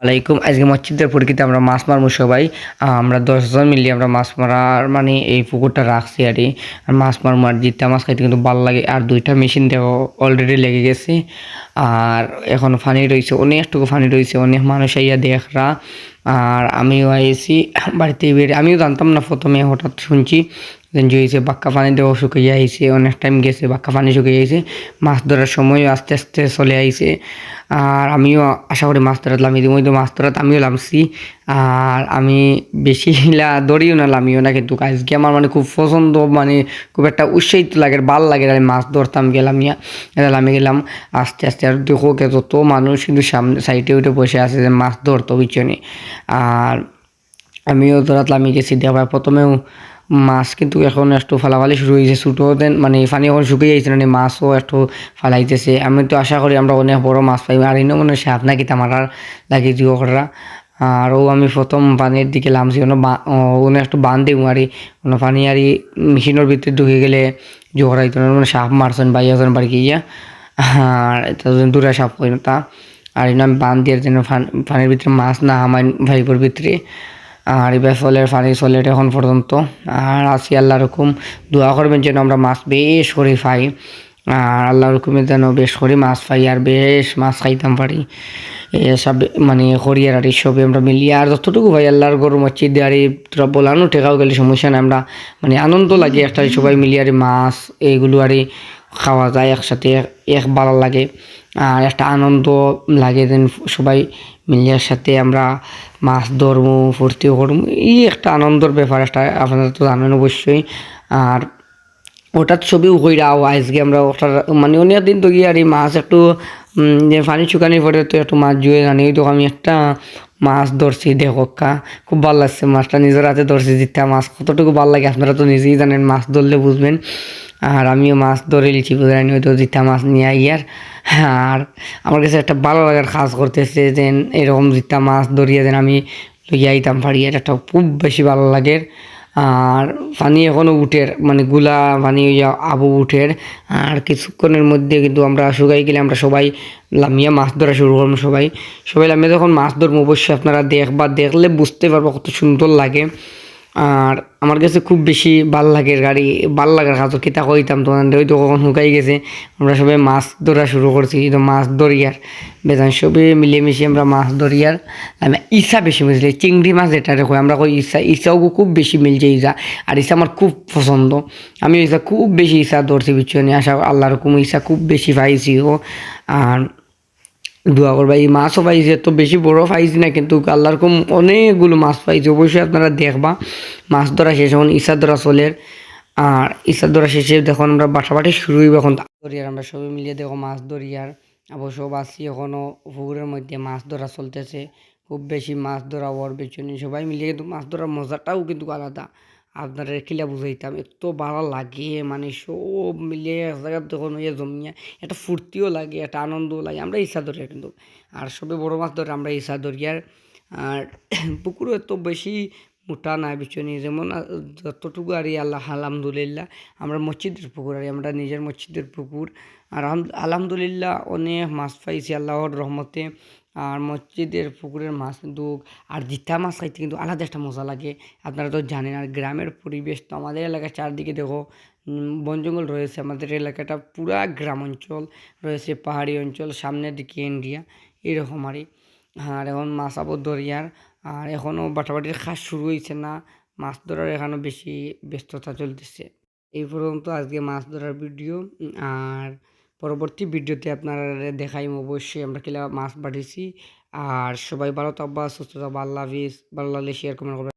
ওয়ালাইকুম। আজকে মসজিদের পরিচিতে আমরা মাছ মারবো সবাই। আমরা ১০ জন মিলিয়ে আমরা মাছ মারার মানে এই পুকুরটা রাখছি আরকি। আর মাছ মারবো আর জিত্তা মাছ খাইতে কিন্তু ভাল লাগে। আর ২ টা মেশিন দেও অলরেডি লেগে গেছে। আর এখনো পানি রইছে, অনেকটুকু পানি রইছে। অনেক মানুষ আইয়া দেখরা। আর আমিও আইছি বাড়িতে বের আমিও জানতাম না ১ম এ হঠাৎ শুনছি যে হইছে বাক্কা পানি দেওয়া শুকাইয়া আইছে। অনেক টাইম গেছে বাক্কা পানি শুকিয়ে আইছে। মাছ ধরার সময়ও আস্তে, আস্তে চলে আইছে। আর আমিও আশা করি মাছ ধরাতে লামি ইতিমধ্যে মাছ ধরাতে আমিও নামছি। আর আমি বেশি দৌড়িও না লামিও না, কিন্তু আজকে আমার মানে খুব পছন্দ, মানে খুব একটা উৎসাহিত লাগে, ভাল লাগে। আমি মাছ ধরতাম গেলাম ইয়া আমি গেলাম আস্তে আস্তে। আর দেখো যত মানুষ কিন্তু সামনে সাইডে উঠে বসে আছে যে মাছ ধরতো পিছনে। আর আমিও ধরাতলাম আমি গেছি দেওয়া প্রথমেও মাছ কিন্তু এখন একটু ফালাফালি শুরু হয়েছে ছোটো দেন, মানে পানি এখন শুকিয়ে যাইছে মানে মাছও একটু ফালাইতেছে। আমি তো আশা করি আমরা অনেক বড় মাছ পাই। আর ইনো মনে হয় সাপ নাকি তামার লাগি জিও করা। আরও আমি প্রথম পানির দিকে নামছি ওনে একটু বান দিই মারি পানি আর মেশিনের ভিতরে ঢুকে গেলে জোহরাইতো মানে সাপ মারছেন ভাই এখন বাড়ি গিয়া। আর এটা দূরে সাপ করি না তা। আর এনে আমি বান দিয়ে যেন পানির ভিতরে মাছ না আমার ভাইপোর ভিতরে। আর এবার ফলের পানি চলে এখন পর্যন্ত। আর আছি আল্লাহর হুকুম, দোয়া করবেন যেন আমরা মাছ বেশ করে পাই। আর আল্লাহর হুকুমে যেন বেশ করে মাছ পাই আর বেশ মাছ খাইতাম পারি। এসব মানে হরিয়ার আর সবে আমরা মিলিয়ে আর যতটুকু ভাই আল্লাহর গরু মসজিদে আর তোরা বলানো টেকাও গেলে সমস্যা নেই। আমরা মানে আনন্দ লাগে একটা সবাই মিলিয়ে আর মাছ এইগুলো আর খাওয়া যায় একসাথে, এক ভালো লাগে। আর একটা আনন্দ লাগে যেন সবাই মিলে একসাথে আমরা মাছ ধরবো, ফুর্তিও করবো। এই একটা আনন্দের ব্যাপার একটা, আপনারা তো জানেন অবশ্যই। আর ওটার ছবিও কইরাও আজকে আমরা ওটার মানে অনেক দিন তো গিয়ে আর এই মাছ একটু যে পানি শুকানির পরে তো একটু মাছ জুয়ে জানি তো আমি একটা মাছ ধরছি দেখোকা, খুব ভালো লাগছে মাছটা নিজের হাতে ধরছি। জিত্যা মাছ কতটুকু ভালো লাগে আপনারা তো নিজেই জানেন, মাছ ধরলে বুঝবেন। আর আমিও মাছ ধরে লিছি বুঝলেন, হয়তো জিত্যা মাছ নিয়ে আইয়ার। আর আমার কাছে একটা ভালো লাগার কাজ করতেছে যে এরকম জিত্যা মাছ ধরিয়ে যেন আমি লইয়া আইতাম পারি, এটা একটা খুব বেশি ভালো লাগে। আর পানি এখনও উঠের মানে গুলা পানি হইয়া আবু উঠের। আর কিছুক্ষণের মধ্যে কিন্তু আমরা শুকাই গেলে আমরা সবাই লামিয়া মাছ ধরা শুরু করবো। সবাই সবাই লামিয়া যখন মাছ ধরবো অবশ্যই আপনারা দেখলে বুঝতে পারবো কত সুন্দর লাগে। আর আমার কাছে খুব বেশি ভাল লাগে গাড়ি, ভাল লাগার কাজ কিতা কইতাম তোমাদের, হয়তো কখন শুকাই গেছে। আমরা সবাই মাছ ধরা শুরু করছি, তো মাছ ধরিয়ার বেজান সবে মিলেমিশে আমরা মাছ ধরিয়ার। আমি ইসা বেশি মিলছে, চিংড়ি মাছ যেটা রেখো আমরা কই ইসাও খুব বেশি মিলছে ইসা। আর ইসা আমার খুব পছন্দ, আমি ইসা খুব বেশি ইসা ধরছি পিছনে আসা আল্লাহর হুকুম ইসা খুব বেশি পাইছি ও। আর দোয়া করবা এই মাছও পাইছি, এত বেশি বড় পাইছি না কিন্তু আল্লাহর হুকুম অনেকগুলো মাছ পাইছি। অবশ্যই আপনারা দেখবা মাছ ধরা শেষ এখন ইসা ধরা চলের। আর ইসা ধরা শেষে দেখুন আমরা বাটাবাটি শুরু হইব এখন ধরিয়ার আমরা সবাই মিলিয়ে দেখো মাছ ধরিয়ার অবশ্য বাসি এখনও পুকুরের মধ্যে মাছ ধরা চলতেছে। খুব বেশি মাছ ধরা ওর পেছনে সবাই মিলিয়ে কিন্তু মাছ ধরার মজাটাও কিন্তু আলাদা। আপনারা কিলা বুঝাইতাম, এত ভালো লাগে মানে সব মিলিয়ে এক জায়গায় তখন হইয়া জমিয়া একটা ফুর্তিও লাগে, একটা আনন্দও লাগে। আমরা ইচ্ছা ধরি কিন্তু আর সবে বড় মাছ ধরে আমরা ইচ্ছা ধরি। আর পুকুরও এত বেশি মোটা নাই পিছনে যেমন যতটুকু আর আল্লাহ আলহামদুলিল্লাহ আমরা মসজিদের পুকুর আর আমরা নিজের মসজিদের পুকুর। আর আলহামদুলিল্লাহ অনেক মাছ পাইছি আল্লাহর রহমতে। আর মসজিদের পুকুরের মাছ কিন্তু আর জিঠা মাছ খাইতে কিন্তু আলাদা একটা মজা লাগে, আপনারা তো জানেন। আর গ্রামের পরিবেশ তো আমাদের এলাকার চারদিকে দেখো বন জঙ্গল রয়েছে, আমাদের এলাকাটা পুরা গ্রাম অঞ্চল রয়েছে, পাহাড়ি অঞ্চল, সামনের দিকে ইন্ডিয়া এরকম আরই। আর এখন মাছ আবর দরিয়ার আর এখনও বাটাবাটির কাজ শুরু হয়েছে না, মাছ ধরার এখনও বেশি ব্যস্ততা চলতেছে। এই পর্যন্ত আজকে মাছ ধরার ভিডিও। আর পরবর্তী ভিডিওতে আপনারা দেখাইম অবশ্যই আমরা কিলা মাছ বাড়িছি। আর সবাই ভালো থাকবা, সুস্থ থাকবা, আল্লাহ হাফিজ। ভালো লাগলে শেয়ার কমেন্ট করবেন।